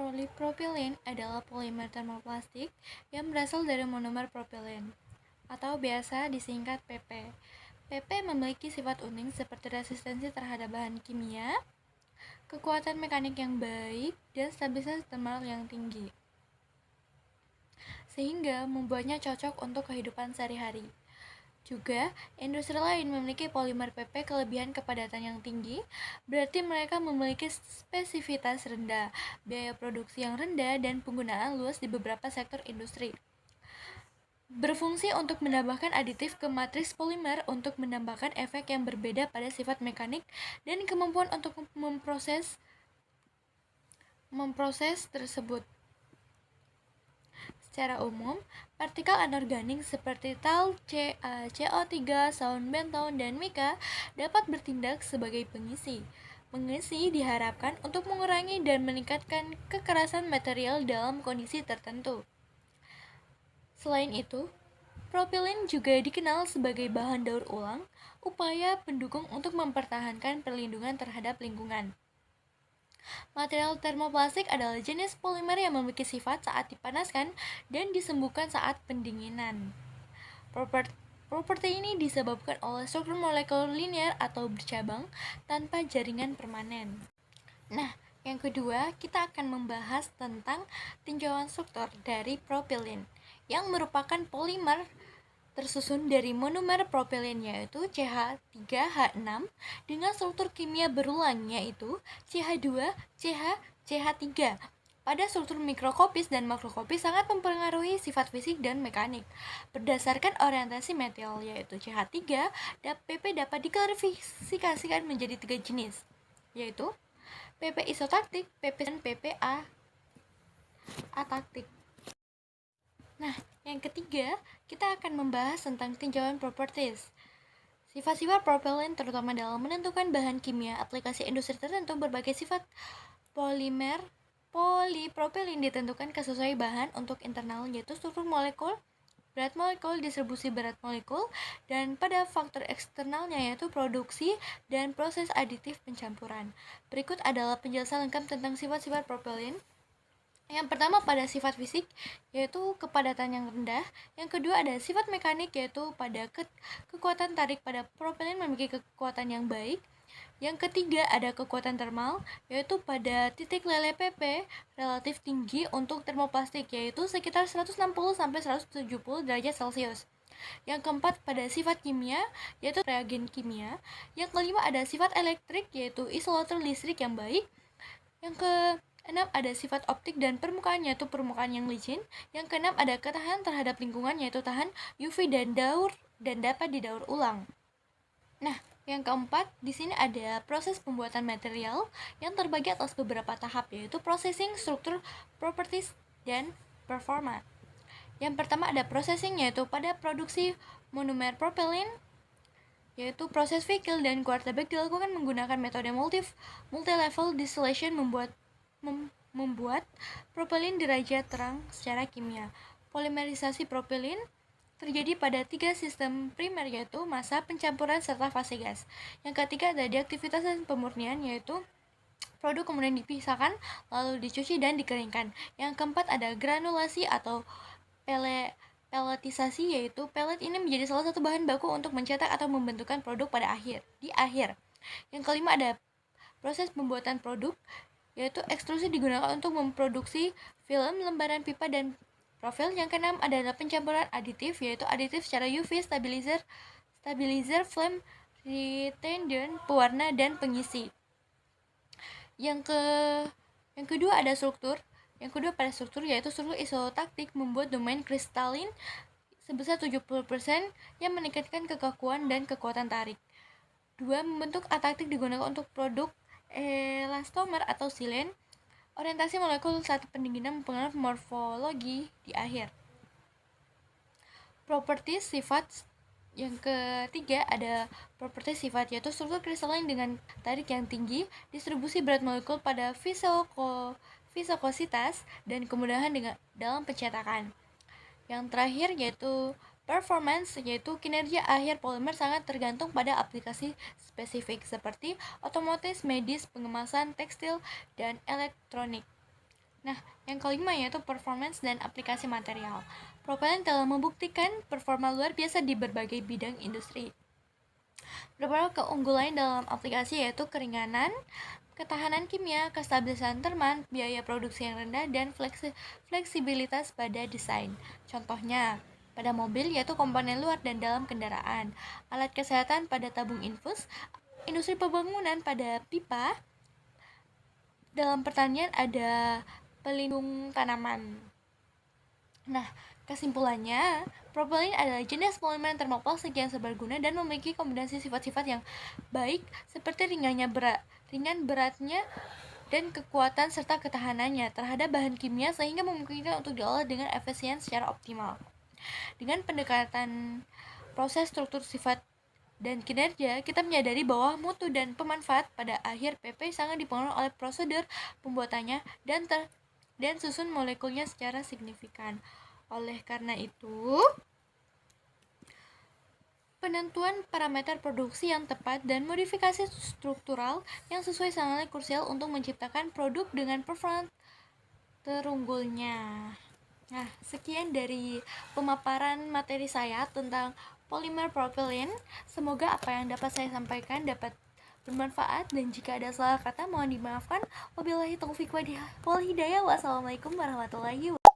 Polipropilin adalah polimer termoplastik yang berasal dari monomer propilin, atau biasa disingkat PP. PP memiliki sifat unik seperti resistensi terhadap bahan kimia, kekuatan mekanik yang baik, dan stabilitas termal yang tinggi, sehingga membuatnya cocok untuk kehidupan sehari-hari. Juga, industri lain memiliki polimer PP kelebihan kepadatan yang tinggi, berarti mereka memiliki spesifitas rendah, biaya produksi yang rendah, dan penggunaan luas di beberapa sektor industri. Berfungsi untuk menambahkan aditif ke matriks polimer untuk menambahkan efek yang berbeda pada sifat mekanik dan kemampuan untuk memproses tersebut. Secara umum, partikel anorganik seperti tal, CO3, saun benton, dan mika dapat bertindak sebagai pengisi. Pengisi diharapkan untuk mengurangi dan meningkatkan kekerasan material dalam kondisi tertentu. Selain itu, propilin juga dikenal sebagai bahan daur ulang, upaya pendukung untuk mempertahankan perlindungan terhadap lingkungan. Material termoplastik adalah jenis polimer yang memiliki sifat saat dipanaskan dan disembuhkan saat pendinginan. Properti ini disebabkan oleh struktur molekul linear atau bercabang tanpa jaringan permanen. Nah, yang kedua, kita akan membahas tentang tinjauan struktur dari propilin, yang merupakan polimer tersusun dari monomer propilin yaitu CH3H6 dengan struktur kimia berulang yaitu CH2, CH, CH3. Pada struktur mikroskopis dan makroskopis sangat mempengaruhi sifat fisik dan mekanik. Berdasarkan orientasi metal yaitu CH3, PP dapat diklasifikasikan menjadi 3 jenis, yaitu PP isotaktik, PP dan PP ataktik. Nah, yang ketiga, kita akan membahas tentang tinjauan properties. Sifat-sifat propilin terutama dalam menentukan bahan kimia aplikasi industri tertentu. Berbagai sifat polimer polipropilin ditentukan sesuai bahan untuk internal, yaitu struktur molekul, berat molekul, distribusi berat molekul, dan pada faktor eksternalnya yaitu produksi dan proses aditif pencampuran. Berikut adalah penjelasan lengkap tentang sifat-sifat propilin. Yang pertama pada sifat fisik, yaitu kepadatan yang rendah. Yang kedua ada sifat mekanik, yaitu pada kekuatan tarik pada propilin memiliki kekuatan yang baik. Yang ketiga ada kekuatan termal, yaitu pada titik lele PP relatif tinggi untuk termoplastik, yaitu sekitar 160-170 derajat Celcius. Yang keempat pada sifat kimia, yaitu reagen kimia. Yang kelima ada sifat elektrik, yaitu isolator listrik yang baik. Yang keenam ada sifat optik dan permukaan, yaitu permukaan yang licin. Yang keenam ada ketahanan terhadap lingkungan, yaitu tahan UV dan dapat didaur ulang. Nah, yang keempat, di sini ada proses pembuatan material yang terbagi atas beberapa tahap, yaitu processing, struktur, properties, dan performa. Yang pertama ada processing, yaitu pada produksi monomer propilin, yaitu proses Vickel dan Quarterback dilakukan menggunakan metode multi-level distillation membuat propilin derajat terang secara kimia. Polimerisasi propilin terjadi pada 3 sistem primer, yaitu massa, pencampuran, serta fase gas. Yang ketiga ada deaktivitas dan pemurnian, yaitu produk kemudian dipisahkan, lalu dicuci dan dikeringkan. Yang keempat ada granulasi atau pelletisasi, yaitu pellet ini menjadi salah satu bahan baku untuk mencetak atau membentukkan produk di akhir. Yang kelima ada proses pembuatan produk, yaitu ekstrusi digunakan untuk memproduksi film, lembaran pipa, dan profil. Yang keenam adalah pencampuran aditif, yaitu aditif secara UV, stabilizer, flame retardant, pewarna, dan pengisi. Yang kedua ada struktur. Yang kedua pada struktur, yaitu struktur isotaktik membuat domain kristalin sebesar 70% yang meningkatkan kekakuan dan kekuatan tarik. 2. Membentuk ataktik digunakan untuk produk elastomer atau silen. Orientasi molekul saat pendinginan mempengaruhi morfologi di akhir. Properties sifat. Yang ketiga ada properti sifat, yaitu struktur kristalin dengan tarik yang tinggi, distribusi berat molekul pada viskositas, dan kemudahan dalam pencetakan. Yang terakhir yaitu performance, yaitu kinerja akhir polimer sangat tergantung pada aplikasi spesifik seperti otomotif, medis, pengemasan, tekstil, dan elektronik. Nah, yang kelima yaitu performance dan aplikasi material. Propelin telah membuktikan performa luar biasa di berbagai bidang industri. Beberapa keunggulan dalam aplikasi yaitu keringanan, ketahanan kimia, kestabilisan terman, biaya produksi yang rendah, dan fleksibilitas pada desain. Contohnya, pada mobil yaitu komponen luar dan dalam kendaraan, alat kesehatan pada tabung infus, industri pembangunan pada pipa, dalam pertanian ada pelindung tanaman. Nah, kesimpulannya, propelin adalah jenis polimer termoplastik yang serbaguna dan memiliki kombinasi sifat-sifat yang baik seperti ringan beratnya dan kekuatan serta ketahanannya terhadap bahan kimia sehingga memungkinkan untuk diolah dengan efisien secara optimal. Dengan pendekatan proses struktur sifat dan kinerja, kita menyadari bahwa mutu dan pemanfaat pada akhir PP sangat dipengaruhi oleh prosedur pembuatannya dan susun molekulnya secara signifikan. Oleh karena itu, penentuan parameter produksi yang tepat dan modifikasi struktural yang sesuai sangatlah krusial untuk menciptakan produk dengan performa terunggulnya. Nah, sekian dari pemaparan materi saya tentang polimer propylene. Semoga apa yang dapat saya sampaikan dapat bermanfaat dan jika ada salah kata mohon dimaafkan. Wabillahi taufiq wal hidayah. Wassalamualaikum warahmatullahi wabarakatuh.